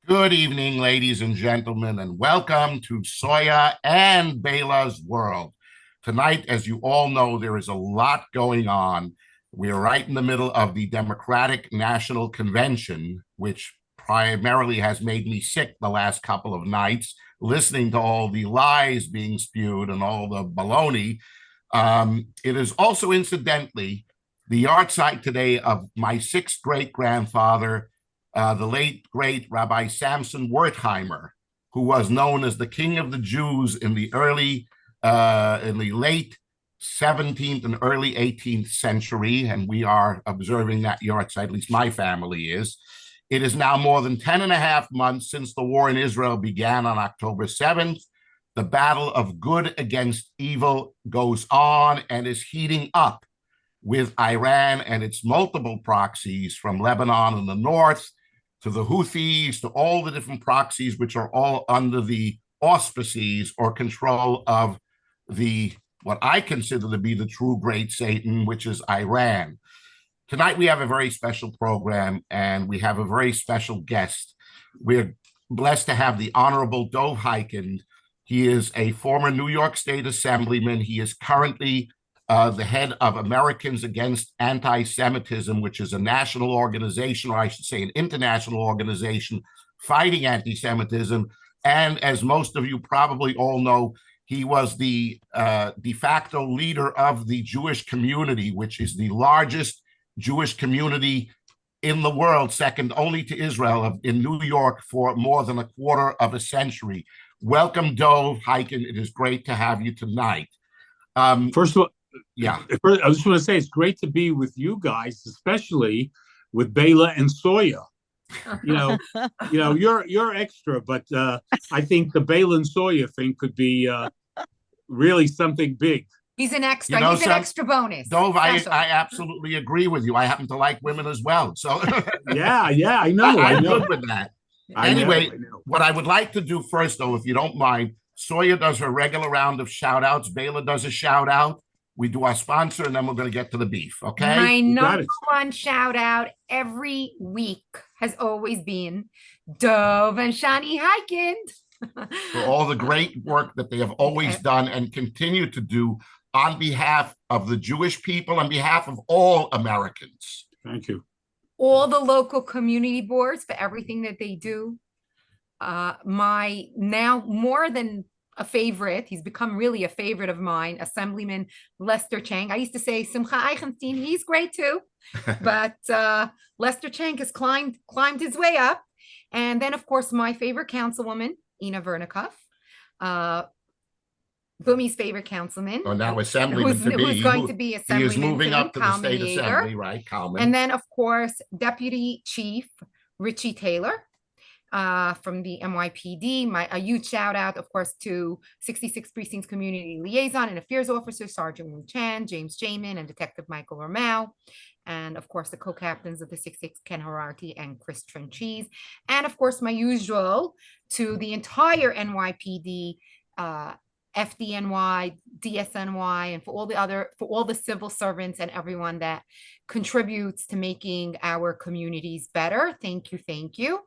Good evening, ladies and gentlemen, and welcome to Soya and Baila's World. Tonight, as you all know, there is a lot going on. We are right in the middle of the Democratic National Convention, which primarily has made me sick the last couple of nights, listening to all the lies being spewed and all the baloney. It is also, incidentally, the yard site today of my sixth great grandfather, the late great Rabbi Samson Wertheimer, who was known as the King of the Jews in the late 17th and early 18th century, and we are observing that yard site, at least my family is. It is now more than 10 and a half months since the war in Israel began on October 7th. The battle of good against evil goes on and is heating up with Iran and its multiple proxies from Lebanon in the north to the Houthis, to all the different proxies, which are all under the auspices or control of what I consider to be the true great Satan, which is Iran. Tonight, we have a very special program, and we have a very special guest. We're blessed to have the Honorable Dov Hikind. He is a former New York State Assemblyman. He is currently the head of Americans Against Antisemitism, which is a national organization, or I should say an international organization, fighting anti-Semitism. And as most of you probably all know, he was the de facto leader of the Jewish community, which is the largest Jewish community in the world, second only to Israel, in New York for more than a quarter of a century. Welcome, Dov Hikind. It is great to have you tonight. First of all, yeah, I just want to say it's great to be with you guys, especially with Baila and Soya. You're extra, but I think the Baila and Soya thing could be really something big. He's an extra. He's an extra bonus. Dov, I absolutely agree with you. I happen to like women as well. So yeah, I know. I'm good with that. Anyway, I know. What I would like to do first, though, if you don't mind, Soya does her regular round of shout outs. Baila does a shout out. We do our sponsor, and then we're going to get to the beef, okay? My number one shout out every week has always been Dov and Shani Hikind. For all the great work that they have always done and continue to do on behalf of the Jewish people, on behalf of all Americans. Thank you. All the local community boards for everything that they do. My now more than a favorite, he's become really a favorite of mine, Assemblyman Lester Chang. I used to say Simcha Eichenstein, he's great too, but Lester Chang has climbed his way up. And then, of course, my favorite councilwoman, Ina Vernikoff, Bumi's favorite councilman. Oh, now Assemblyman who's going to be Assemblyman. He is moving up to the state Yeager. Assembly, right? Kalman. And then, of course, Deputy Chief Richie Taylor. From the NYPD, a huge shout out, of course, to 66 Precincts Community Liaison and Affairs Officer Sergeant Wu Chan, James Jamin, and Detective Michael Romao, and of course the co-captains of the 66, Ken Hararty and Chris Trenchese, and of course my usual to the entire NYPD, FDNY, DSNY, and for all the civil servants and everyone that contributes to making our communities better. Thank you.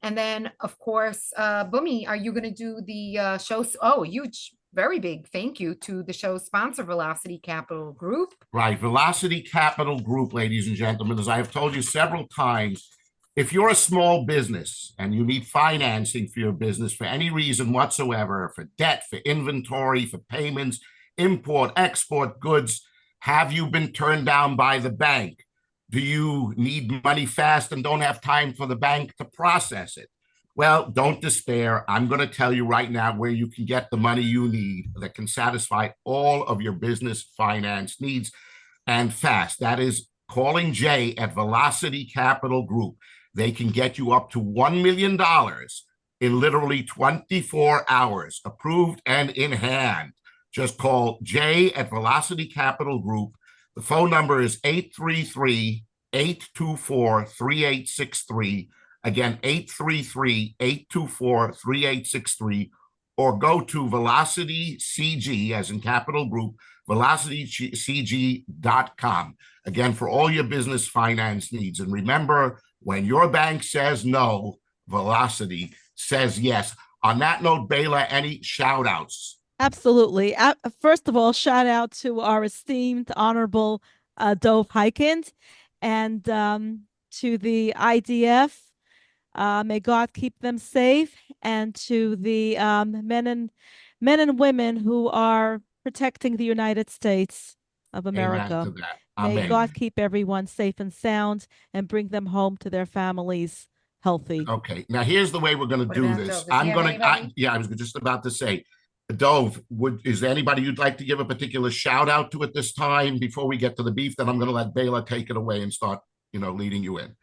And then, of course, Bumi, are you going to do the show? Oh, huge, very big thank you to the show's sponsor, Velocity Capital Group. Right. Velocity Capital Group, ladies and gentlemen, as I have told you several times, if you're a small business and you need financing for your business for any reason whatsoever, for debt, for inventory, for payments, import, export goods, have you been turned down by the bank? Do you need money fast and don't have time for the bank to process it? Well, don't despair. I'm going to tell you right now where you can get the money you need that can satisfy all of your business finance needs, and fast. That is calling Jay at Velocity Capital Group. They can get you up to $1 million in literally 24 hours, approved and in hand. Just call Jay at Velocity Capital Group. The phone number is 833-824-3863. Again, 833-824-3863. Or go to Velocity CG, as in Capital Group, velocitycg.com. Again, for all your business finance needs. And remember, when your bank says no, velocity says yes. On that note, Baila, any shout outs? Absolutely. First of all, shout out to our esteemed, honorable Dov Hikind and to the IDF. May God keep them safe, and to the men and women who are protecting the United States of Amen America. to that. May Amen. God keep everyone safe and sound and bring them home to their families healthy. Okay. Now here's the way we're going to What do about this. Dov? Does he have anybody? Yeah, I was just about to say, Dove, is there anybody you'd like to give a particular shout out to at this time before we get to the beef? Then I'm going to let Baila take it away and start, leading you in.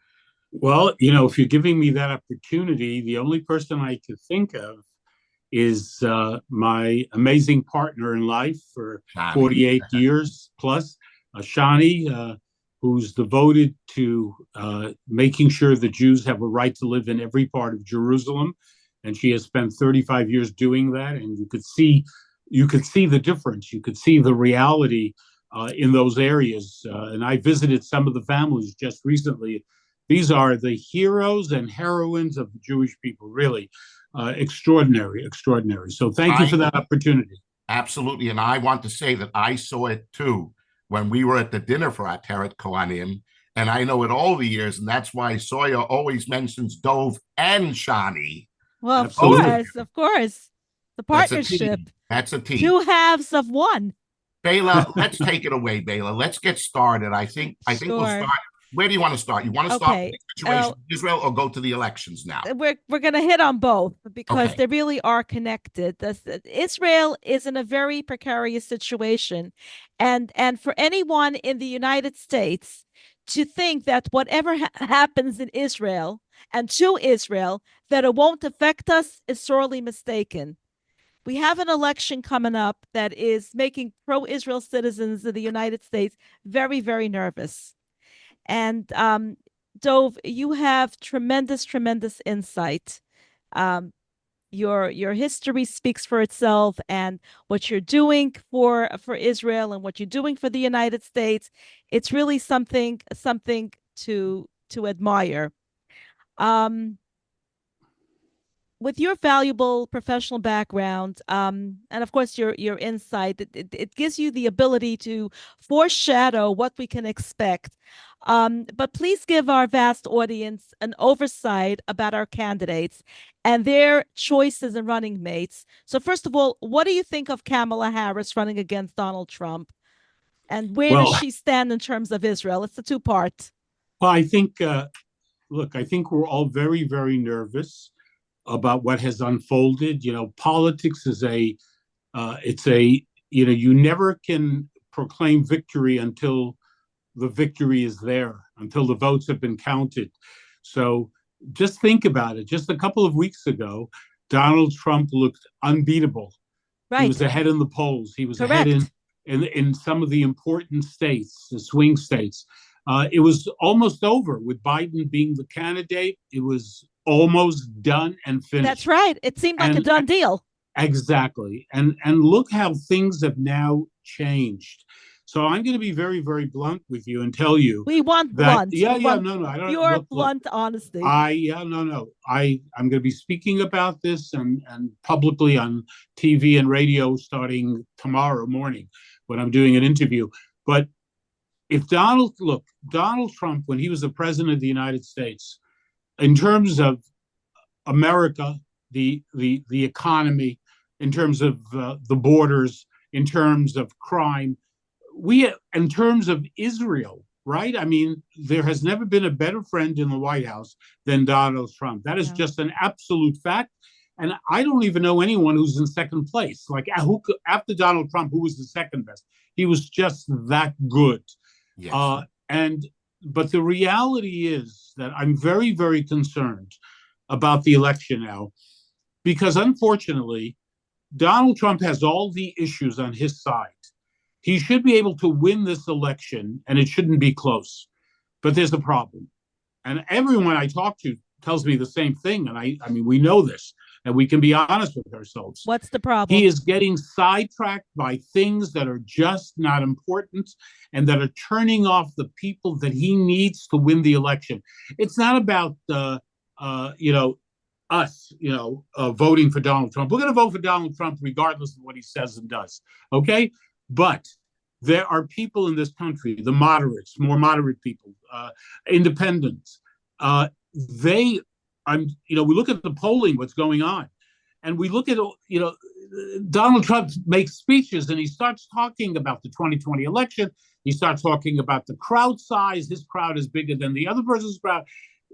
Well, if you're giving me that opportunity, the only person I could think of is my amazing partner in life for Shani. 48 years plus, Shani, who's devoted to making sure the Jews have a right to live in every part of Jerusalem. And she has spent 35 years doing that. And you could see the difference. You could see the reality in those areas. And I visited some of the families just recently. These are the heroes and heroines of the Jewish people, really. Extraordinary. So thank you for that opportunity. Absolutely. And I want to say that I saw it too when we were at the dinner for Ateret Kohanim. And I know it all the years. And that's why Soya always mentions Dov and Shani. Well, Absolutely. of course. The That's partnership. That's a team. Two halves of one. Baila, let's take it away, Baila. Let's get started. I think we'll Sure. start. Where do you want to start? You want to start Okay. with the situation in Israel or go to the elections now? We're going to hit on both because Okay. they really are connected. Israel is in a very precarious situation, and for anyone in the United States to think that whatever happens in Israel and to Israel, that it won't affect us is sorely mistaken. We have an election coming up that is making pro-Israel citizens of the United States very, very nervous. And Dov, you have tremendous insight. Your history speaks for itself, and what you're doing for Israel and what you're doing for the United States, it's really something to admire. With your valuable professional background, and of course your insight, it gives you the ability to foreshadow what we can expect. But please give our vast audience an oversight about our candidates and their choices and running mates. So first of all, what do you think of Kamala Harris running against Donald Trump? And where does she stand in terms of Israel? It's a two-part. Well, I think, I think we're all very, very nervous about what has unfolded. Politics is you never can proclaim victory until the victory is there, until the votes have been counted. So just think about it. Just a couple of weeks ago, Donald Trump looked unbeatable. Right. He was ahead in the polls. He was ahead in some of the important states, the swing states. It was almost over with Biden being the candidate. It was almost done and finished. That's right. It seemed like a done deal. Exactly. And look how things have now changed. So I'm going to be very, very blunt with you and tell you. We want blunt. No, I don't. Your blunt honesty. I'm going to be speaking about this and publicly on TV and radio starting tomorrow morning when I'm doing an interview. But if Donald Trump, when he was the president of the United States, in terms of America, the economy, in terms of the borders, in terms of crime, in terms of Israel, right? I mean, there has never been a better friend in the White House than Donald Trump. That is just an absolute fact. And I don't even know anyone who's in second place. Like after Donald Trump, who was the second best? He was just that good. Yes. But the reality is that I'm very, very concerned about the election now, because unfortunately, Donald Trump has all the issues on his side. He should be able to win this election, and it shouldn't be close. But there's a problem. And everyone I talk to tells me the same thing. And I mean, we know this, and we can be honest with ourselves. What's the problem? He is getting sidetracked by things that are just not important and that are turning off the people that he needs to win the election. It's not about, us, voting for Donald Trump. We're going to vote for Donald Trump regardless of what he says and does. Okay, but there are people in this country, the moderates, more moderate people, independents. We look at the polling, what's going on, and we look at, Donald Trump makes speeches and he starts talking about the 2020 election. He starts talking about the crowd size. His crowd is bigger than the other person's crowd.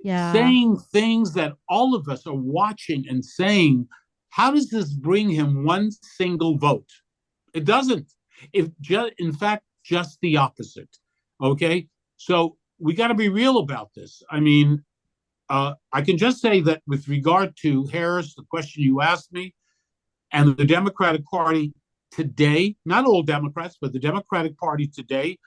Saying things that all of us are watching and saying, how does this bring him one single vote? It doesn't. In fact, just the opposite. Okay? So we got to be real about this. I mean, I can just say that with regard to Harris, the question you asked me, and the Democratic Party today, not all Democrats, but the Democratic Party today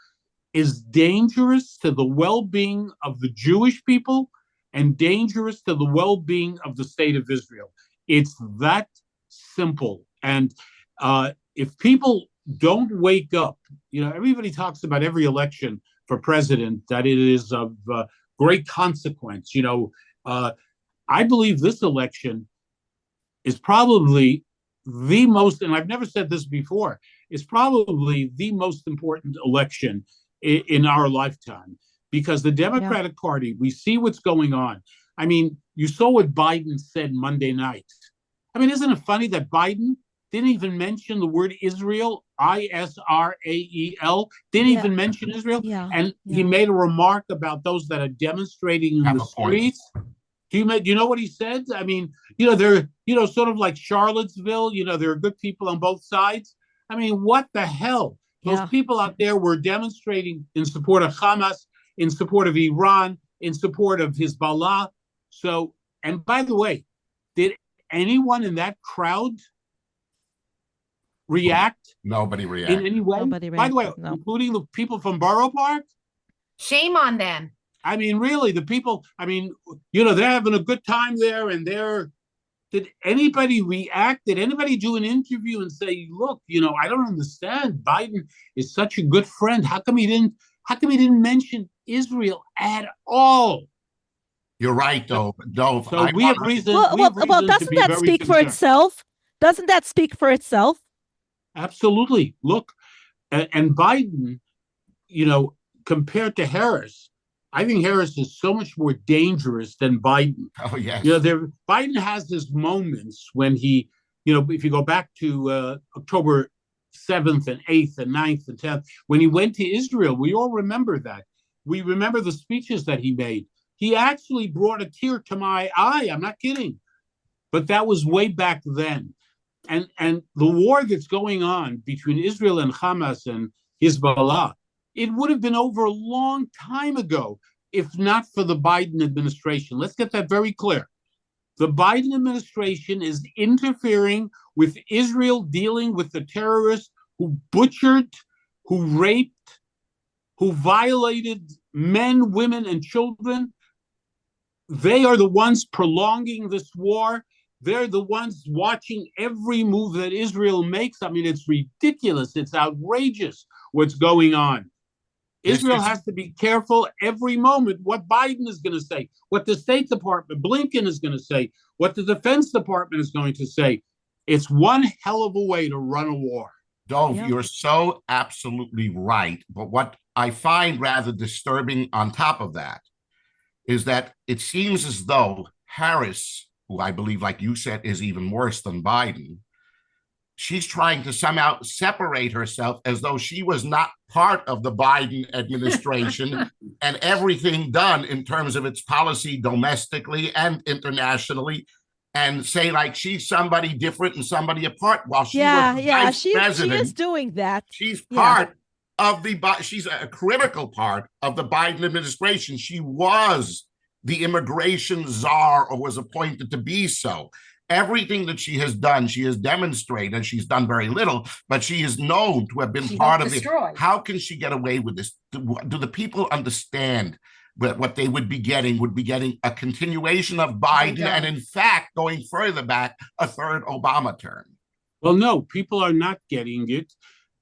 is dangerous to the well-being of the Jewish people and dangerous to the well-being of the state of Israel. It's that simple. And if people don't wake up, everybody talks about every election for president, that it is of great consequence. I believe this election is probably the most, and I've never said this before, is probably the most important election in our lifetime. Because the Democratic Party, we see what's going on. I mean, you saw what Biden said Monday night. I mean, isn't it funny that Biden didn't even mention the word Israel, Israel, didn't even mention Israel. And he made a remark about those that are demonstrating in the streets. Do you know what he said? I mean, they're, sort of like Charlottesville, there are good people on both sides. I mean, what the hell? Those people out there were demonstrating in support of Hamas, in support of Iran, in support of Hezbollah. So, and by the way, did anyone in that crowd react? Nobody reacted. In any way? By the way, including the people from Borough Park? Shame on them. I mean, really, the people, they're having a good time there, and did anybody react? Did anybody do an interview and say, look, I don't understand. Biden is such a good friend. How come he didn't mention Israel at all? You're right, Dov. So we have reason. Well, doesn't that speak for itself? Doesn't that speak for itself? Absolutely. Look, and Biden, compared to Harris, I think Harris is so much more dangerous than Biden. Oh, yes. Biden has his moments when he, if you go back to October 7th and 8th and 9th and 10th, when he went to Israel, we all remember that. We remember the speeches that he made. He actually brought a tear to my eye. I'm not kidding. But that was way back then. And the war that's going on between Israel and Hamas and Hezbollah, it would have been over a long time ago if not for the Biden administration. Let's get that very clear. The Biden administration is interfering with Israel dealing with the terrorists who butchered, who raped, who violated men, women, and children. They are the ones prolonging this war. They're the ones watching every move that Israel makes. I mean, it's ridiculous. It's outrageous what's going on. Israel has to be careful every moment what Biden is going to say, what the State Department, Blinken is going to say, what the Defense Department is going to say. It's one hell of a way to run a war. Dov, you're so absolutely right. But what I find rather disturbing on top of that is that it seems as though Harris, who I believe, like you said, is even worse than Biden, she's trying to somehow separate herself as though she was not part of the Biden administration and everything done in terms of its policy domestically and internationally, and say like she's somebody different and somebody apart. While she was vice president, she is doing that. She's part of she's a critical part of the Biden administration. She was the immigration czar, or was appointed to be so. Everything that she has done, she has demonstrated. She's done very little, but she is known to have been part of it. How can she get away with this? Do the people understand what they would be getting? Would be getting a continuation of Biden, and in fact, going further back, a third Obama term. Well, no, people are not getting it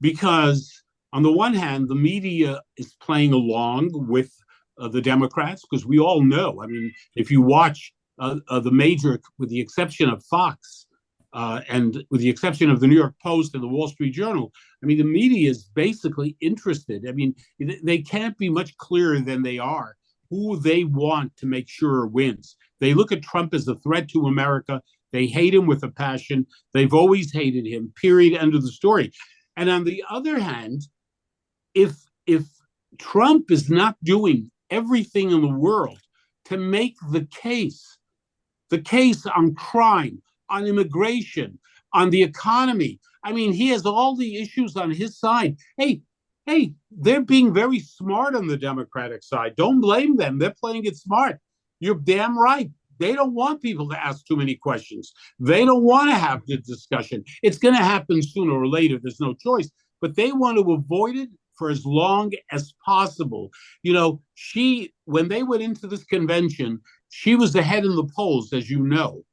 because, on the one hand, the media is playing along with the Democrats, because we all know. I mean, if you watch the major, with the exception of Fox, and with the exception of the New York Post and the Wall Street Journal, I mean, the media is basically interested. I mean, they can't be much clearer than they are who they want to make sure wins. They look at Trump as a threat to America. They hate him with a passion. They've always hated him, period, end of the story. And on the other hand, if Trump is not doing everything in the world to make the case on crime, on immigration, on the economy. I mean, he has all the issues on his side. Hey, they're being very smart on the Democratic side. Don't blame them. They're playing it smart. You're damn right. They don't want people to ask too many questions. They don't want to have the discussion. It's going to happen sooner or later. There's no choice. But they want to avoid it for as long as possible. You know, when they went into this convention, she was ahead in the polls, as you know.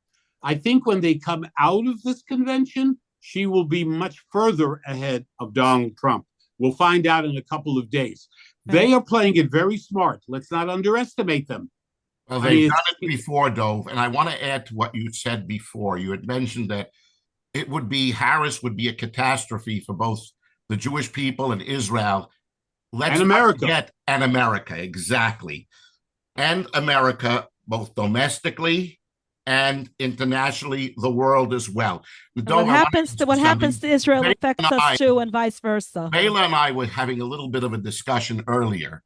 I think when they come out of this convention, she will be much further ahead of Donald Trump. We'll find out in a couple of days. They are playing it very smart. Let's not underestimate them. Well, they've done it before, Dov, and I want to add to what you said before. You had mentioned that Harris would be a catastrophe for both the Jewish people and Israel. And America. And America, exactly. And America, both domestically and internationally, the world as well. What happens to Israel affects us too, and vice versa. Baila and I were having a little bit of a discussion earlier,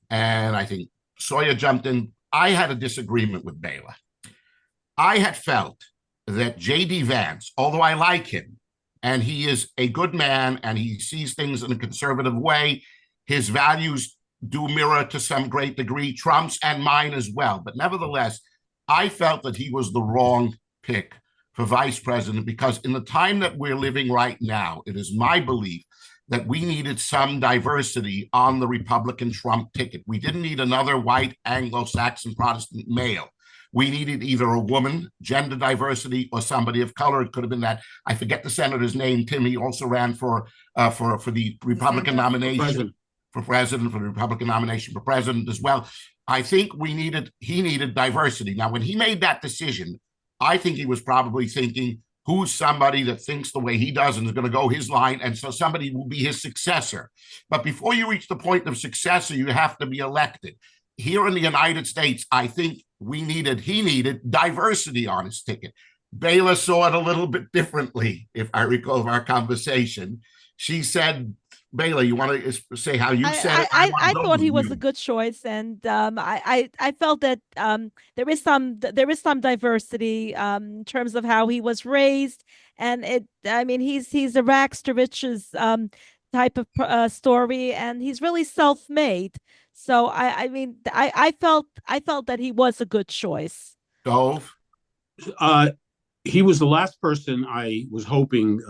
and I think Soya jumped in. I had a disagreement with Baila. I had felt that J.D. Vance, although I like him, and he is a good man, and he sees things in a conservative way, his values do mirror to some great degree Trump's and mine as well. But nevertheless, I felt that he was the wrong pick for vice president, because in the time that we're living right now, it is my belief that we needed some diversity on the Republican Trump ticket. We didn't need another white Anglo-Saxon Protestant male. We needed either a woman, gender diversity, or somebody of color. It could have been that, I forget the senator's name, Tim. He also ran for the Republican nomination for president, for the Republican nomination for president as well. I think he needed diversity. Now, when he made that decision, I think he was probably thinking, who's somebody that thinks the way he does and is going to go his line, and so somebody will be his successor. But before you reach the point of successor, you have to be elected. Here in the United States, I think he needed diversity on his ticket. Baila saw it a little bit differently, if I recall our conversation. She said, Baila, you want to say how you said it? I thought he was a good choice, and I felt that there is some diversity in terms of how he was raised, and he's a rags to riches type of story, and he's really self-made. So I felt that he was a good choice. Dov? He was the last person I was hoping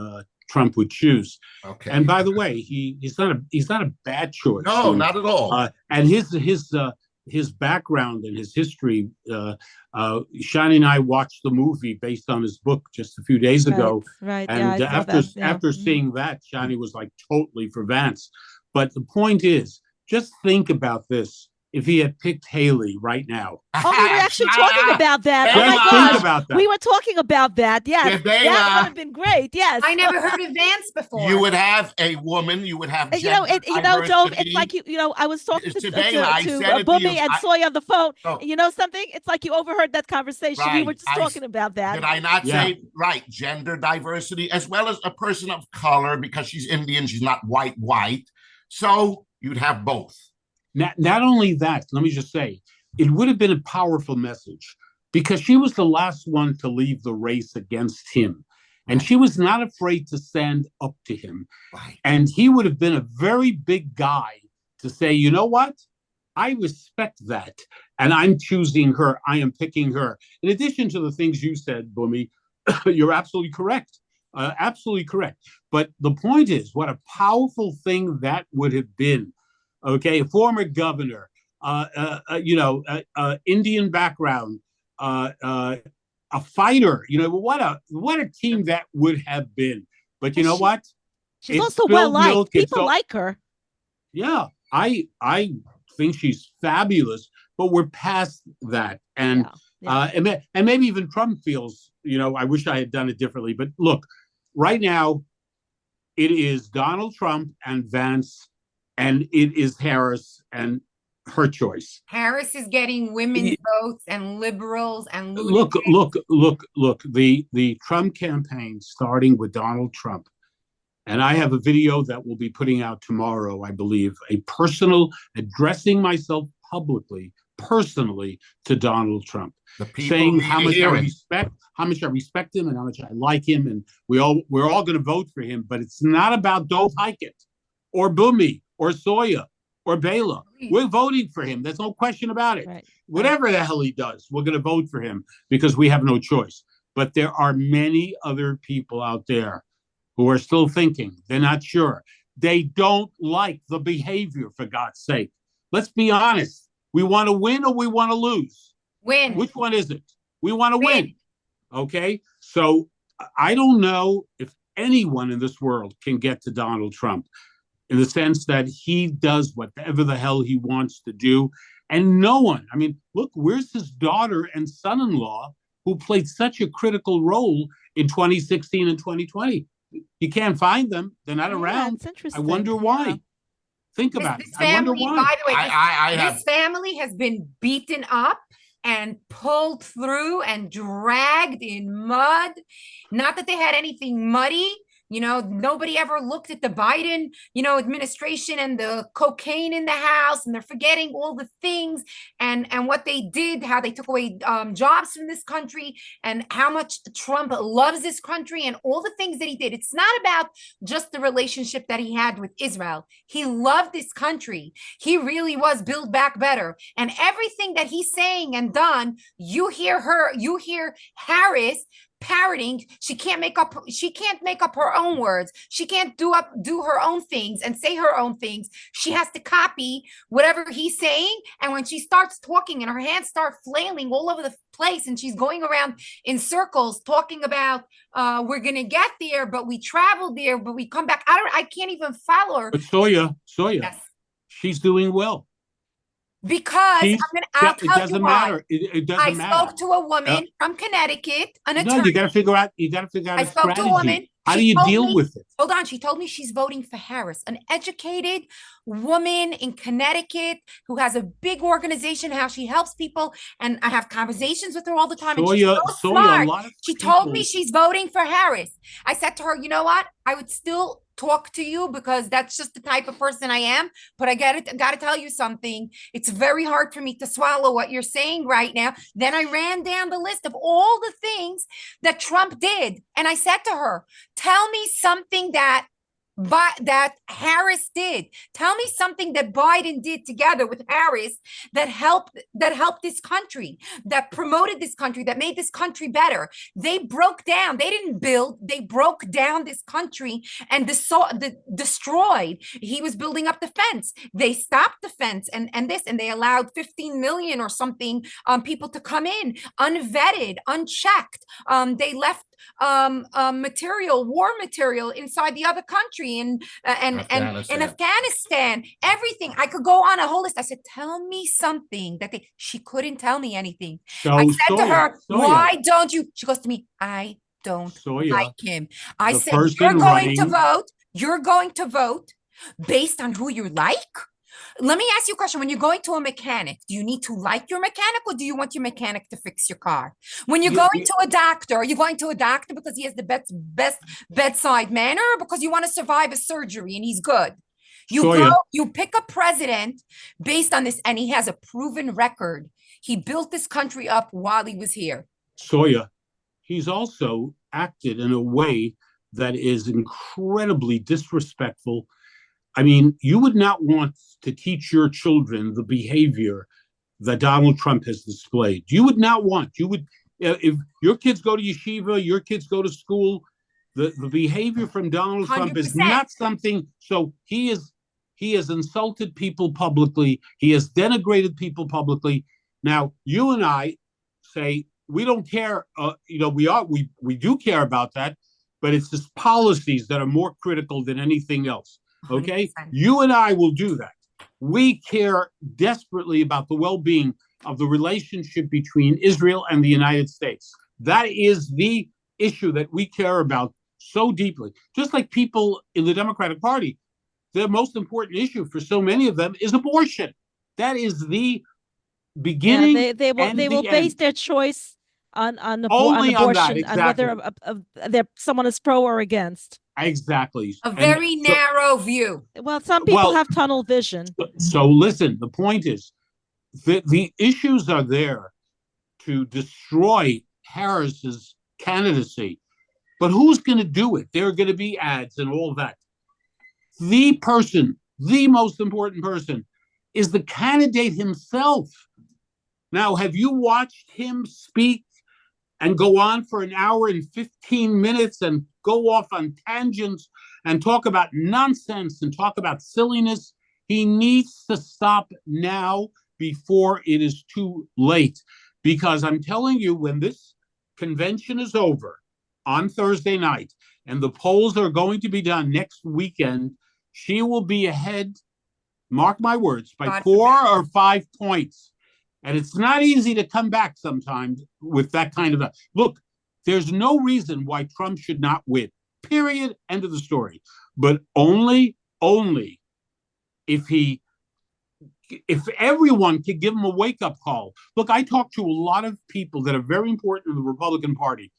Trump would choose. Okay. And by the way, he's not a bad choice. No, not at all. And his background and his history. Shani and I watched the movie based on his book just a few days ago. Right. And after seeing that, Shani was like totally for Vance. But the point is, just think about this. If he had picked Haley right now. Oh, we were actually talking about that. Oh my gosh. We were talking about that. Yes. That would have been great. Yes. I never heard of Vance before. You would have a woman, you would have Dov, it's like I was talking to Bumi and Soya on the phone. Oh. You know something? It's like you overheard that conversation. Right. We were just talking about that. Did I not say gender diversity, as well as a person of color, because she's Indian, she's not white. So you'd have both. Not only that, let me just say, it would have been a powerful message, because she was the last one to leave the race against him. And she was not afraid to stand up to him. Right. And he would have been a very big guy to say, you know what? I respect that. And I'm choosing her. I am picking her. In addition to the things you said, Bumi, you're absolutely correct. Absolutely correct. But the point is, what a powerful thing that would have been. Okay, a former governor, Indian background, a fighter. You know, what a team that would have been. But you know what? She's also well liked. People like her. Yeah, I think she's fabulous. But we're past that, and And maybe even Trump feels, I wish I had done it differently. But look, right now, it is Donald Trump and Vance, and it is Harris and her choice. Harris is getting women's votes and liberals and look. The Trump campaign, starting with Donald Trump, and I have a video that we'll be putting out tomorrow, I believe, a personal addressing myself publicly, personally, to Donald Trump, saying how much I respect him and how much I like him, and we're all going to vote for him. But it's not about Dov Hikind or Bumi or Soya or Baila. We're voting for him. There's no question about it. Right. Whatever the hell he does, we're going to vote for him because we have no choice. But there are many other people out there who are still thinking. They're not sure. They don't like the behavior, for God's sake. Let's be honest. We want to win or we want to lose? Win. Which one is it? We want to win. Okay? So I don't know if anyone in this world can get to Donald Trump, in the sense that he does whatever the hell he wants to do. And no one, I mean, look, where's his daughter and son-in-law who played such a critical role in 2016 and 2020? You can't find them. They're not around. It's interesting. I wonder why. Yeah. Think about it. Family, I wonder why. By the way, this family has been beaten up and pulled through and dragged in mud. Not that they had anything muddy. Nobody ever looked at the Biden, administration and the cocaine in the house, and they're forgetting all the things and what they did, how they took away jobs from this country, and how much Trump loves this country and all the things that he did. It's not about just the relationship that he had with Israel. He loved this country. He really was Build Back Better. And everything that he's saying and done, you hear Harris parroting. She can't make up her own words. She can't do her own things and say her own things. She has to copy whatever he's saying. And when she starts talking and her hands start flailing all over the place and she's going around in circles talking about we're gonna get there, but we traveled there, but we come back. I can't even follow her. But Soya, yes. She's doing well. Because I'll tell it doesn't you why. Matter. It doesn't matter. I spoke to a woman from Connecticut, an attorney. No, you got to figure out. I spoke to a woman. How do you deal with it? Hold on. She told me she's voting for Harris, an educated woman in Connecticut who has a big organization, how she helps people. And I have conversations with her all the time. And she's so smart. She told me she's voting for Harris. I said to her, you know what? I would still talk to you because that's just the type of person I am. But I got to tell you something. It's very hard for me to swallow what you're saying right now. Then I ran down the list of all the things that Trump did. And I said to her, tell me something that Harris did. Tell me something that Biden did together with Harris that helped this country, that promoted this country, that made this country better. They broke down. They didn't build. They broke down this country and destroyed. He was building up the fence. They stopped the fence and they allowed 15 million or something people to come in unvetted, unchecked. They left war material inside the other country and in Afghanistan, everything. I could go on a whole list. I said, tell me something that she couldn't tell me anything. I said to her, why don't you? She goes to me, I don't like him. I said, you're going to vote based on who you like? Let me ask you a question. When you're going to a mechanic, do you need to like your mechanic or do you want your mechanic to fix your car? When you're going to a doctor, are you going to a doctor because he has the best bedside manner or because you want to survive a surgery and he's good? You pick a president based on this, and he has a proven record. He built this country up while he was here. Soya, he's also acted in a way that is incredibly disrespectful. I mean, you would not want to teach your children the behavior that Donald Trump has displayed. You would not want. If your kids go to yeshiva, your kids go to school, the behavior from Donald 100%. Trump is not something. So he has insulted people publicly. He has denigrated people publicly. Now, you and I say we don't care. We do care about that, but it's his policies that are more critical than anything else. Okay, 100%. You and I will do that. We care desperately about the well-being of the relationship between Israel and the United States. That is the issue that we care about so deeply. Just like people in the Democratic Party, the most important issue for so many of them is abortion. That is the beginning. Yeah, they will base their choice on only on that, abortion, exactly. on whether someone is pro or against. Exactly. A very narrow view. Well, some people have tunnel vision. So listen, the point is that the issues are there to destroy Harris's candidacy. But who's going to do it? There are going to be ads and all that. The person, the most important person, is the candidate himself. Now, have you watched him speak and go on for an hour and 15 minutes and go off on tangents and talk about nonsense and talk about silliness? He needs to stop now before it is too late. Because I'm telling you, when this convention is over on Thursday night and the polls are going to be done next weekend, she will be ahead, mark my words, by 4 or 5 points. And it's not easy to come back sometimes with that kind of look. There's no reason why Trump should not win. Period. End of the story. But only if everyone could give him a wake-up call. Look, I talk to a lot of people that are very important in the Republican Party.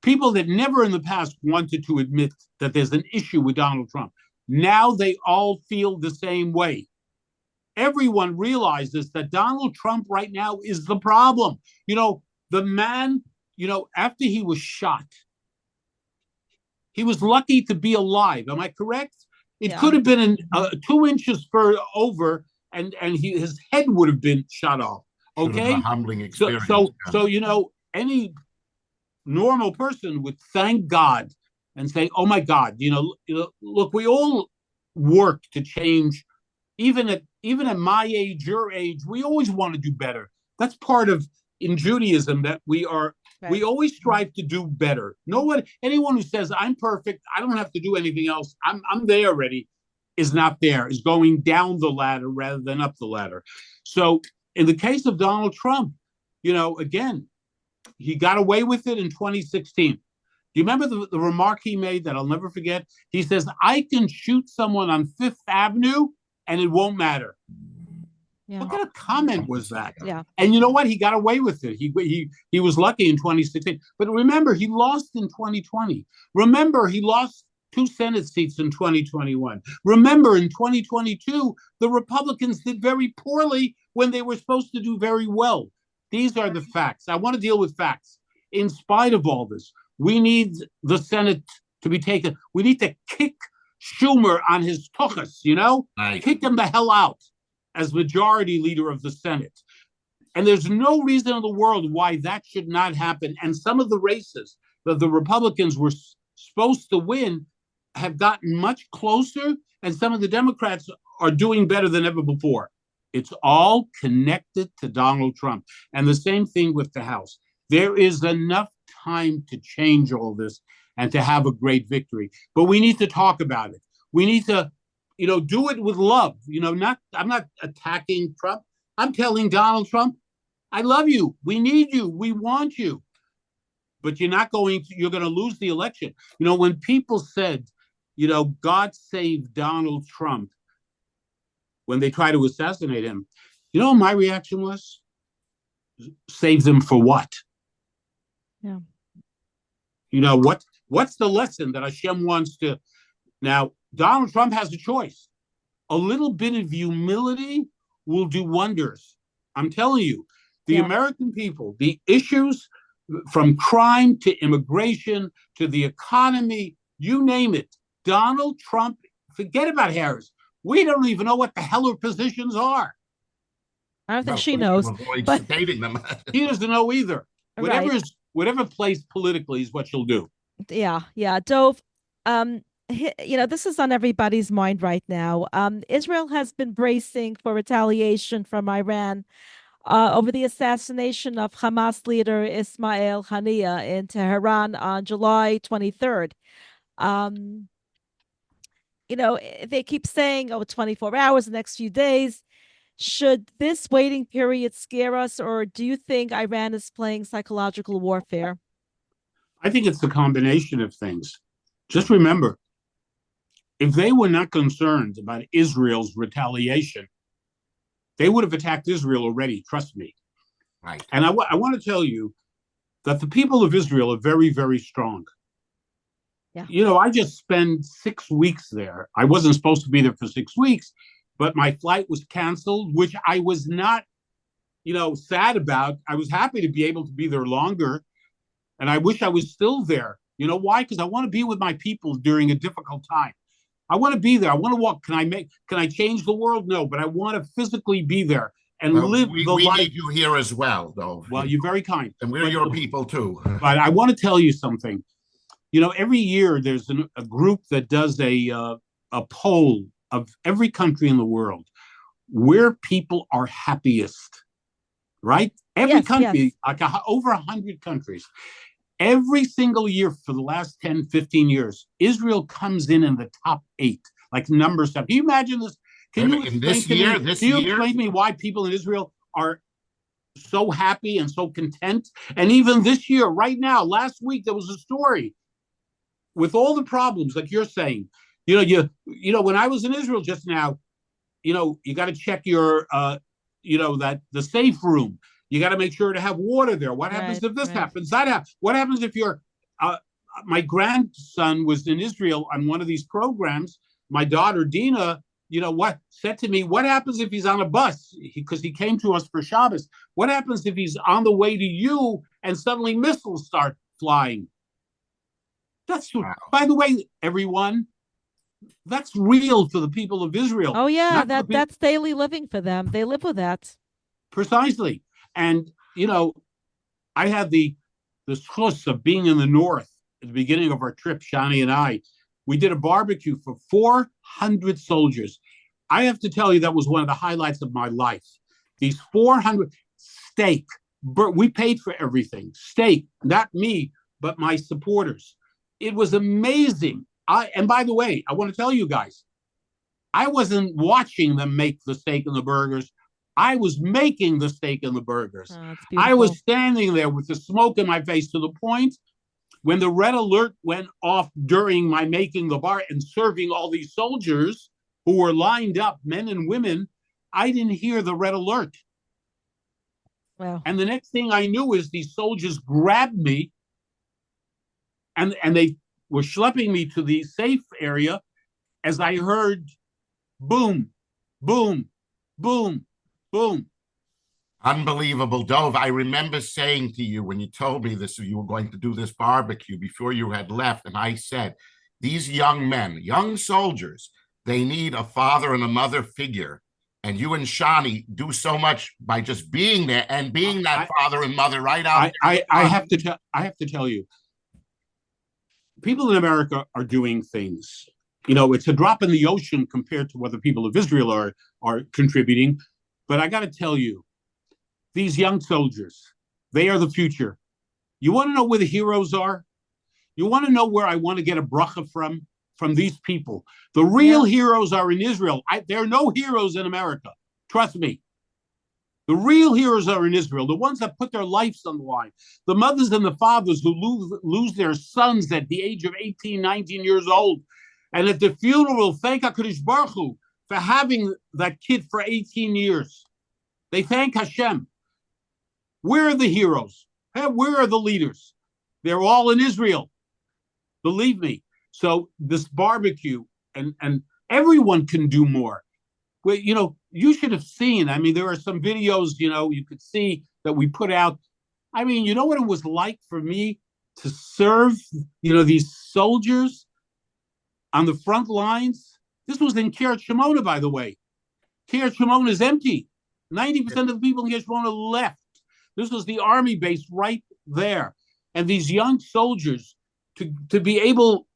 People that never in the past wanted to admit that there's an issue with Donald Trump. Now they all feel the same way. Everyone realizes that Donald Trump right now is the problem. The man, after he was shot, he was lucky to be alive. Am I correct? It could have been 2 inches over, and his head would have been shot off. Okay, a humbling experience. So any normal person would thank God and say, "Oh my God, look, we all work to change. Even at my age, your age, we always want to do better. That's part of in Judaism that we always strive to do better. Anyone who says I'm perfect, I don't have to do anything else, I'm there already, is not there, is going down the ladder rather than up the ladder. So in the case of Donald Trump, again, he got away with it in 2016. Do you remember the remark he made that I'll never forget? He says, I can shoot someone on Fifth Avenue and it won't matter. Yeah. What kind of comment was that? Yeah. And you know what? He got away with it. He was lucky in 2016. But remember, he lost in 2020. Remember, he lost 2 Senate seats in 2021. Remember, in 2022, the Republicans did very poorly when they were supposed to do very well. These are the facts. I want to deal with facts. In spite of all this, we need the Senate to be taken. We need to kick Schumer on his tuchus, Right. Kick him the hell out as majority leader of the Senate. And there's no reason in the world why that should not happen. And some of the races that the Republicans were supposed to win have gotten much closer, and some of the Democrats are doing better than ever before. It's all connected to Donald Trump. And the same thing with the House. There is enough time to change all this and to have a great victory. But we need to talk about it. We need to, do it with love. I'm not attacking Trump. I'm telling Donald Trump, I love you. We need you. We want you. But you're going to lose the election. When people said, God save Donald Trump, when they try to assassinate him, my reaction was, save them for what? Yeah. What's the lesson that Hashem wants to? Now, Donald Trump has a choice. A little bit of humility will do wonders. I'm telling you, the American people, the issues from crime to immigration to the economy, you name it, Donald Trump, forget about Harris. We don't even know what the hell her positions are. I don't think she knows. But dating them. She doesn't know either. Right. Whatever plays politically is what she'll do. Yeah. Dov, this is on everybody's mind right now. Israel has been bracing for retaliation from Iran over the assassination of Hamas leader Ismail Haniyeh in Tehran on July 23rd. They keep saying, 24 hours, the next few days. Should this waiting period scare us, or do you think Iran is playing psychological warfare? I think it's a combination of things. Just remember, if they were not concerned about Israel's retaliation, they would have attacked Israel already, trust me. Right. And I want to tell you that the people of Israel are very, very strong. Yeah. I just spent 6 weeks there. I wasn't supposed to be there for 6 weeks, but my flight was canceled, which I was not, sad about. I was happy to be able to be there longer. And I wish I was still there. You know why? Because I want to be with my people during a difficult time. I want to be there. I want to walk. Can I change the world? No, but I want to physically be there and live we the life. need you here as well, though. Well, you're very kind. And we're your people too. But I want to tell you something. Every year there's a group that does a poll of every country in the world where people are happiest, right? Every country, like over 100 countries. Every single year for the last 10, 15 years, Israel comes in the top 8, like number 7. Can you imagine this? Can you explain to me why people in Israel are so happy and so content? And even this year, right now, last week, there was a story with all the problems, like you're saying. When I was in Israel just now, you got to check your, the safe room. You got to make sure to have water there. What happens if this happens? That happens. What happens if my grandson was in Israel on one of these programs. My daughter, Dina, said to me, what happens if he's on a bus? Because he came to us for Shabbos. What happens if he's on the way to you and suddenly missiles start flying? Wow. By the way, everyone, that's real for the people of Israel. Oh, yeah, that's daily living for them. They live with that. Precisely. And, I had the zchus of being in the north at the beginning of our trip, Shani and I. We did a barbecue for 400 soldiers. I have to tell you, that was one of the highlights of my life. These 400 steak, we paid for everything. Steak, not me, but my supporters. It was amazing. And by the way, I want to tell you guys, I wasn't watching them make the steak and the burgers. I was making the steak and the burgers. I was standing there with the smoke in my face, to the point when the red alert went off during my making the bar and serving all these soldiers who were lined up, men and women. I didn't hear the red alert. Wow. And the next thing I knew is these soldiers grabbed me and they were schlepping me to the safe area as I heard boom, boom, boom, boom. Unbelievable, Dov. I remember saying to you when you told me this, you were going to do this barbecue before you had left, and I said, these young men, young soldiers, they need a father and a mother figure. And you and Shani do so much by just being there and being that father and mother right out there. I have to tell you, people in America are doing things. It's a drop in the ocean compared to what the people of Israel are contributing. But I got to tell you, these young soldiers, they are the future. You want to know where the heroes are? You want to know where I want to get a bracha from these people? The real heroes are in Israel. There are no heroes in America. Trust me. The real heroes are in Israel, the ones that put their lives on the line. The mothers and the fathers who lose their sons at the age of 18, 19 years old. And at the funeral, thank HaKadosh Baruch Hu for having that kid for 18 years. They thank Hashem. Where are the heroes? Where are the leaders? They're all in Israel. Believe me. So this barbecue, and everyone can do more. Well, you should have seen. I mean, there are some videos, you could see that we put out. I mean, you know what it was like for me to serve, these soldiers on the front lines? This was in Kiryat Shimona, by the way. Kiryat Shimona is empty. 90% of the people in Kiryat Shimona left. This was the army base right there. And these young soldiers, to be able,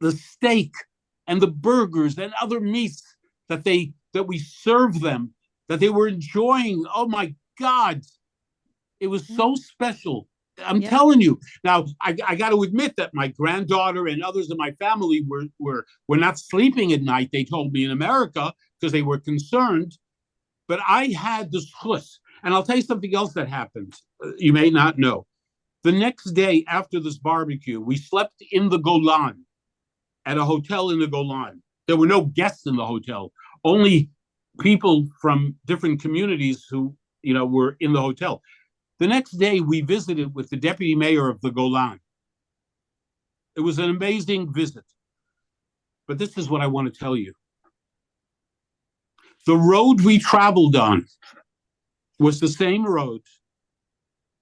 the steak and the burgers and other meats that we served them, that they were enjoying. Oh my God. It was so special. I'm telling you. Now, I got to admit that my granddaughter and others in my family were not sleeping at night, they told me, in America, because they were concerned. But I had the schluss. And I'll tell you something else that happened. You may not know. The next day after this barbecue, we slept in the Golan, at a hotel in the Golan. There were no guests in the hotel, only people from different communities who, were in the hotel. The next day, we visited with the deputy mayor of the Golan. It was an amazing visit. But this is what I want to tell you. The road we traveled on was the same road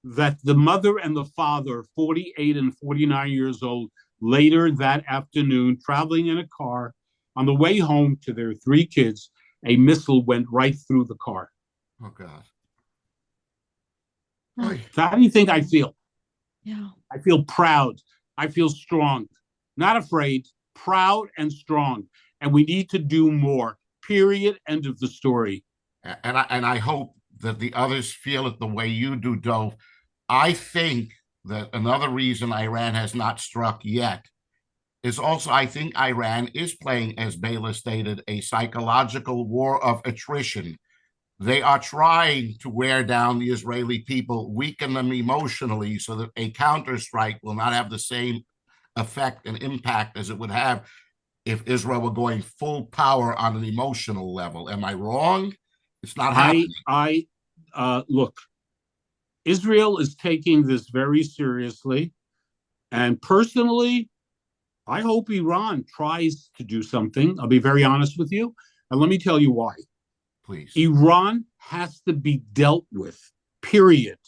that the mother and the father, 48 and 49 years old, later that afternoon, traveling in a car on the way home to their 3 kids, a missile went right through the car. Oh, God. So how do you think I feel? Yeah. I feel proud. I feel strong, not afraid, proud and strong. And we need to do more. Period. End of the story. And I hope that the others feel it the way you do, Dov. I think that another reason Iran has not struck yet is also, I think Iran is playing, as Baila stated, a psychological war of attrition. They are trying to wear down the Israeli people, weaken them emotionally so that a counterstrike will not have the same effect and impact as it would have if Israel were going full power on an emotional level. Am I wrong? It's not happening. Look, Israel is taking this very seriously. And personally, I hope Iran tries to do something. I'll be very honest with you. And let me tell you why. Please. Iran has to be dealt with, period.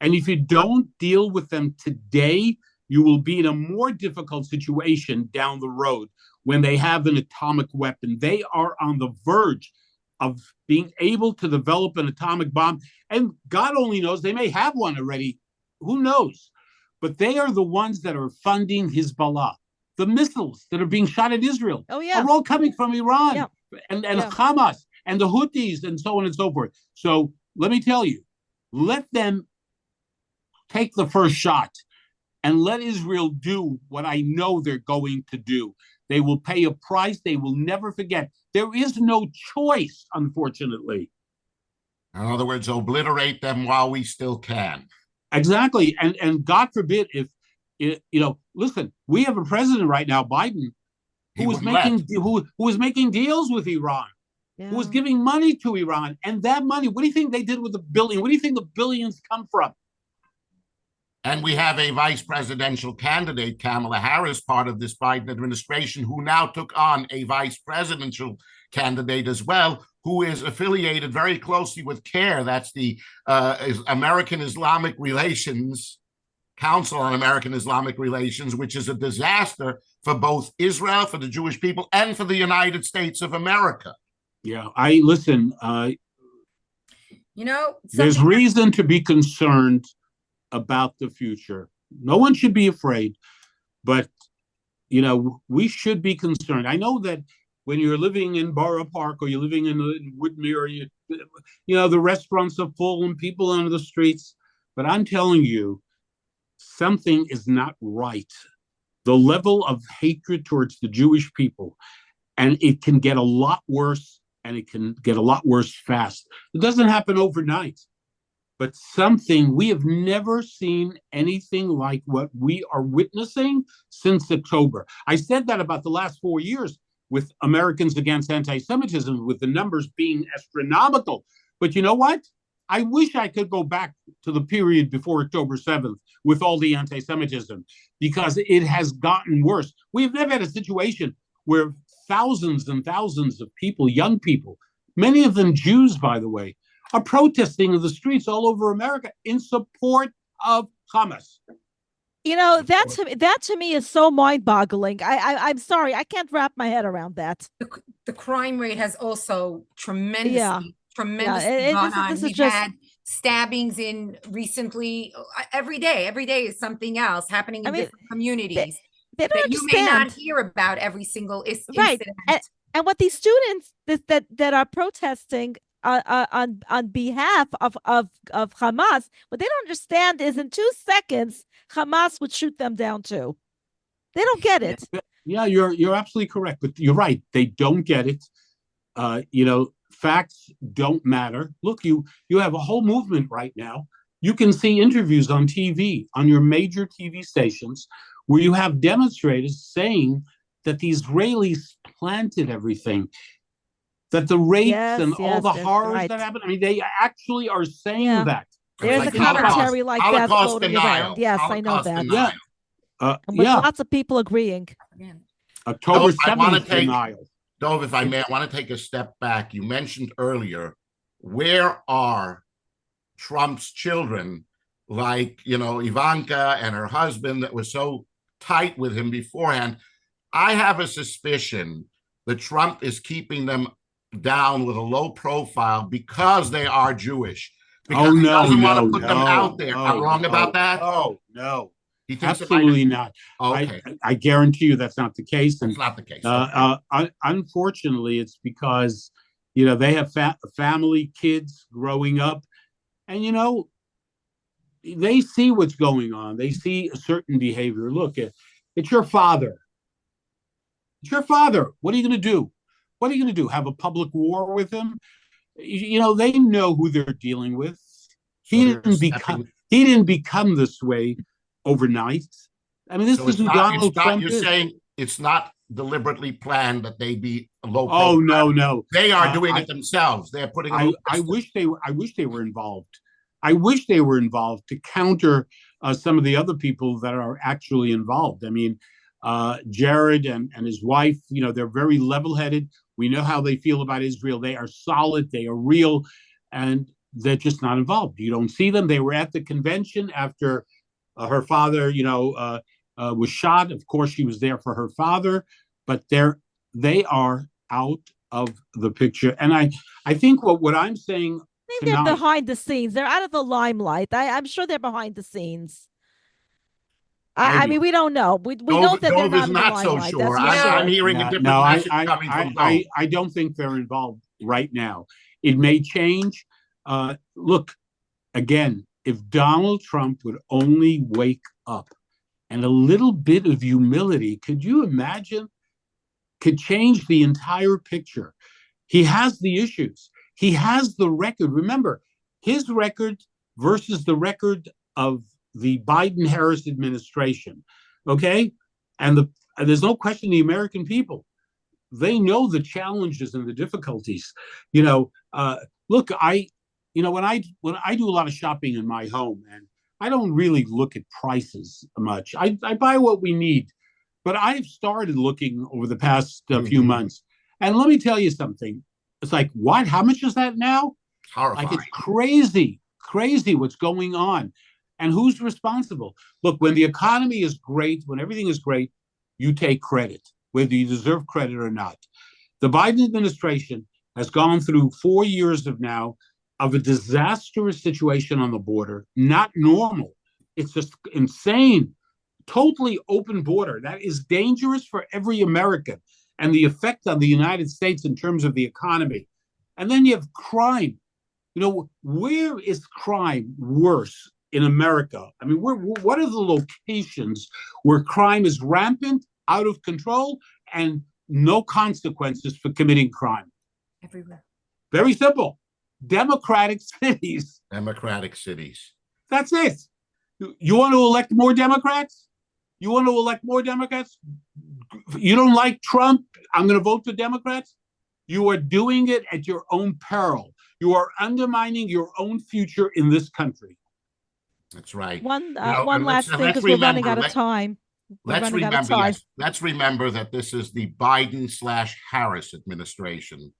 And if you don't deal with them today, you will be in a more difficult situation down the road when they have an atomic weapon. They are on the verge of being able to develop an atomic bomb. And God only knows, they may have one already. Who knows? But they are the ones that are funding Hezbollah. The missiles that are being shot at Israel are all coming from Iran and Hamas and the Houthis and so on and so forth. So let me tell you, let them take the first shot and let Israel do what I know they're going to do. They will pay a price they will never forget. There is no choice, unfortunately. In other words, obliterate them while we still can. Exactly. And God forbid if, listen, we have a president right now, Biden, who was making deals with Iran, who was giving money to Iran. And that money, what do you think they did with the billion? What do you think the billions come from? And we have a vice presidential candidate, Kamala Harris, part of this Biden administration, who now took on a vice presidential candidate as well, who is affiliated very closely with CARE. That's the American Islamic Relations Council on American Islamic Relations, which is a disaster for both Israel, for the Jewish people, and for the United States of America. Yeah, listen. There's reason to be concerned about the future. No one should be afraid, but we should be concerned. I know that when you're living in Borough Park or you're living in Woodmere, the restaurants are full and people on the streets. But I'm telling you, something is not right. The level of hatred towards the Jewish people, and it can get a lot worse, and it can get a lot worse fast. It doesn't happen overnight. But we have never seen anything like what we are witnessing since October. I said that about the last 4 years with Americans Against Anti-Semitism, with the numbers being astronomical. But you know what? I wish I could go back to the period before October 7th with all the anti-Semitism, because it has gotten worse. We've never had a situation where thousands and thousands of people, young people, many of them Jews, by the way, are protesting in the streets all over America in support of Hamas. That to me is so mind-boggling. I'm sorry, I can't wrap my head around that. The crime rate has also tremendously gone on. We've had stabbings in recently. Every day is something else happening in different communities. They don't understand. You may not hear about every single incident. And what these students that are protesting on behalf of Hamas, what they don't understand is in 2 seconds, Hamas would shoot them down too. They don't get it. Yeah, you're absolutely correct. But you're right. They don't get it. facts don't matter. Look, you have a whole movement right now. You can see interviews on TV, on your major TV stations, where you have demonstrators saying that the Israelis planted everything, that the rapes and all the that's horrors right. that happen. I mean, they actually are saying Yeah. that. There's like a commentary like that Holocaust floating denial. around. Yes, I know Holocaust that. denial. With Yeah, lots of people agreeing. Yeah. October I want 7th to take, denial. Dov, if I may, I want to take a step back. You mentioned earlier, where are Trump's children, like, Ivanka and her husband that was so tight with him beforehand? I have a suspicion that Trump is keeping them down with a low profile because they are Jewish. Because he doesn't want to put them out there. I'm wrong about that? No. He thinks Absolutely not. Okay. I guarantee you that's not the case. That's not the case. Okay. Unfortunately, it's because, they have family, kids growing up, and, they see what's going on. They see a certain behavior. Look, it's your father. It's your father. What are you going to do? What are you going to do? Have a public war with him? They know who they're dealing with. He didn't become this way overnight. I mean, this is who Donald Trump is. You're saying it's not deliberately planned that they be low profile. Oh, no. They are doing it themselves. They're putting. I wish they were involved. I wish they were involved to counter some of the other people that are actually involved. I mean, Jared and his wife, they're very level-headed. We know how they feel about Israel. They are solid. They are real, and they're just not involved. You don't see them. They were at the convention after her father, was shot. Of course, she was there for her father, but they are out of the picture. And I think what I'm saying, I think they're behind the scenes. They're out of the limelight. I'm sure they're behind the scenes. I mean, we don't know. We know that they're not in the limelight. So sure. I'm hearing a different message coming from Dov. I don't think they're involved right now. It may change. Look, again, if Donald Trump would only wake up and a little bit of humility, could you imagine, could change the entire picture. He has the issues. He has the record. Remember, his record versus the record of the Biden-Harris administration, okay? And there's no question the American people, they know the challenges and the difficulties. Look, when I do a lot of shopping in my home, and I don't really look at prices much. I buy what we need, but I've started looking over the past few months. And let me tell you something. It's like, what? How much is that now? Horrifying. Like, it's crazy what's going on. And who's responsible? Look, when the economy is great, when everything is great, you take credit, whether you deserve credit or not. The Biden administration has gone through 4 years of a disastrous situation on the border, not normal. It's just insane. Totally open border. That is dangerous for every American, and the effect on the United States in terms of the economy. And then you have crime. Where is crime worse in America? I mean, what are the locations where crime is rampant, out of control, and no consequences for committing crime? Everywhere. Very simple. Democratic cities. Democratic cities. That's it. You want to elect more Democrats? You want to elect more Democrats? You don't like Trump? I'm going to vote for Democrats? You are doing it at your own peril. You are undermining your own future in this country. That's right. One last thing, because we're running out of time. Let's remember that this is the Biden/Harris administration.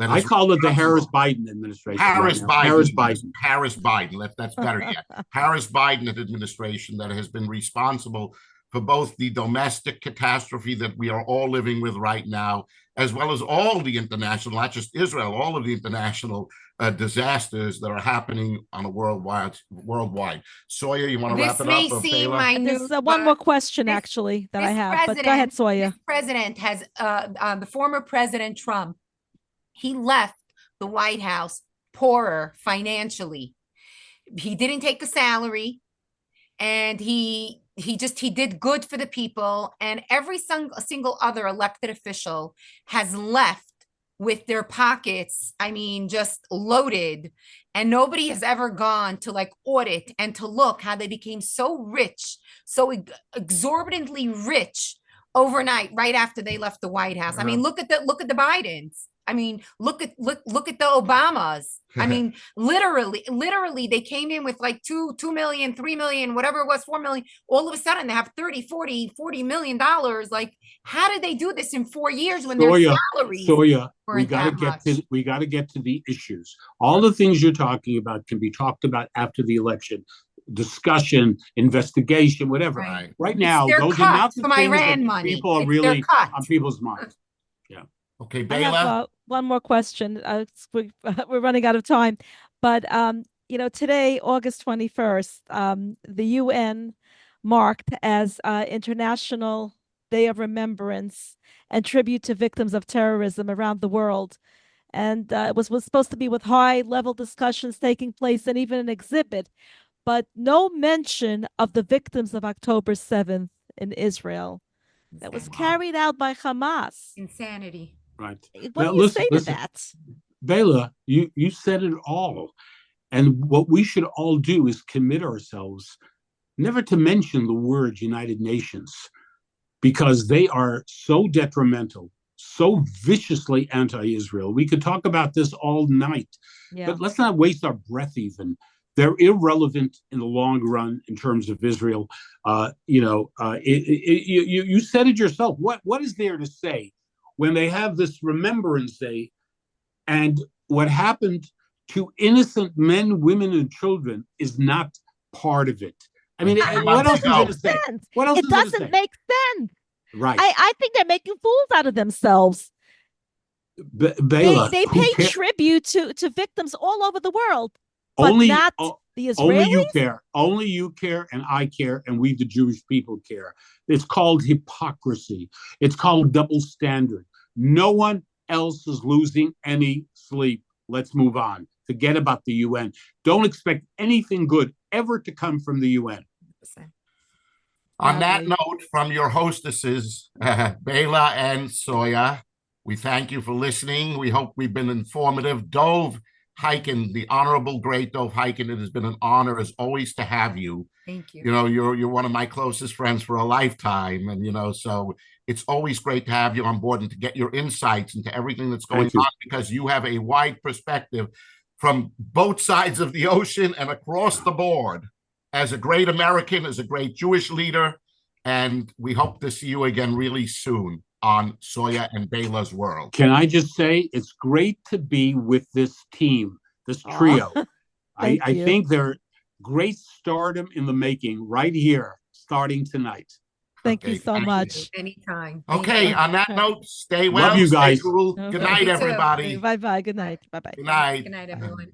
I call it the Harris-Biden administration. Harris Biden. That's better yet. Harris-Biden administration that has been responsible for both the domestic catastrophe that we are all living with right now, as well as all the international, not just Israel, all of the international disasters that are happening on a worldwide. Soya, you want to wrap it up? There's one more question, actually, that I have. But go ahead, Soya. This president has, the former President Trump, he left the White House poorer financially. He didn't take a salary, and he did good for the people. And every single other elected official has left with their pockets, I mean, just loaded. And nobody has ever gone to like audit and to look how they became so rich, so exorbitantly rich overnight, right after they left the White House. I mean, look at the Bidens. I mean, look at the Obamas. I mean, literally, they came in with like 2 million, 3 million, whatever it was, 4 million. All of a sudden, they have 30, 40 million dollars. Like, how did they do this in 4 years when their salaries we got to get to the issues. All the things you're talking about can be talked about after the election. Discussion, investigation, whatever. Right now, those are not the things that people are really on people's minds. Yeah. Okay, I have one more question. We're running out of time, but today, August 21st, the UN marked as International Day of Remembrance and tribute to victims of terrorism around the world. And it was supposed to be with high-level discussions taking place and even an exhibit, but no mention of the victims of October 7th in Israel that was carried out by Hamas. Insanity. Right. What do you say to that? Baila, you said it all. And what we should all do is commit ourselves never to mention the word United Nations, because they are so detrimental, so viciously anti-Israel. We could talk about this all night, but let's not waste our breath even. They're irrelevant in the long run in terms of Israel. You said it yourself. What is there to say when they have this Remembrance Day, and what happened to innocent men, women, and children is not part of it? I mean, what else is there to say? What else it doesn't make sense. Right. I think they're making fools out of themselves. Baila, they pay tribute to victims all over the world, but not the Israelis. Only you care, and I care, and we, the Jewish people, care. It's called hypocrisy. It's called double standard. No one else is losing any sleep. Let's move on. Forget about the UN. Don't expect anything good ever to come from the UN. On that note, from your hostesses, Baila and Soya, we thank you for listening. We hope we've been informative. Dov Hikind, the Honorable Great Dov Hikind, it has been an honor as always to have you. Thank you. You're one of my closest friends for a lifetime, and so it's always great to have you on board and to get your insights into everything that's going on, because you have a wide perspective from both sides of the ocean and across the board. As a great American, as a great Jewish leader, and we hope to see you again really soon on Soya and Baila's World. Can I just say, it's great to be with this team, this trio. I think they're great stardom in the making right here, starting tonight. Thank you so much. Anytime. Okay, on that note, stay well. Love you guys. Stay cool. Good night, everybody. Bye-bye. Good night. Bye-bye. Good night. Good night, everyone.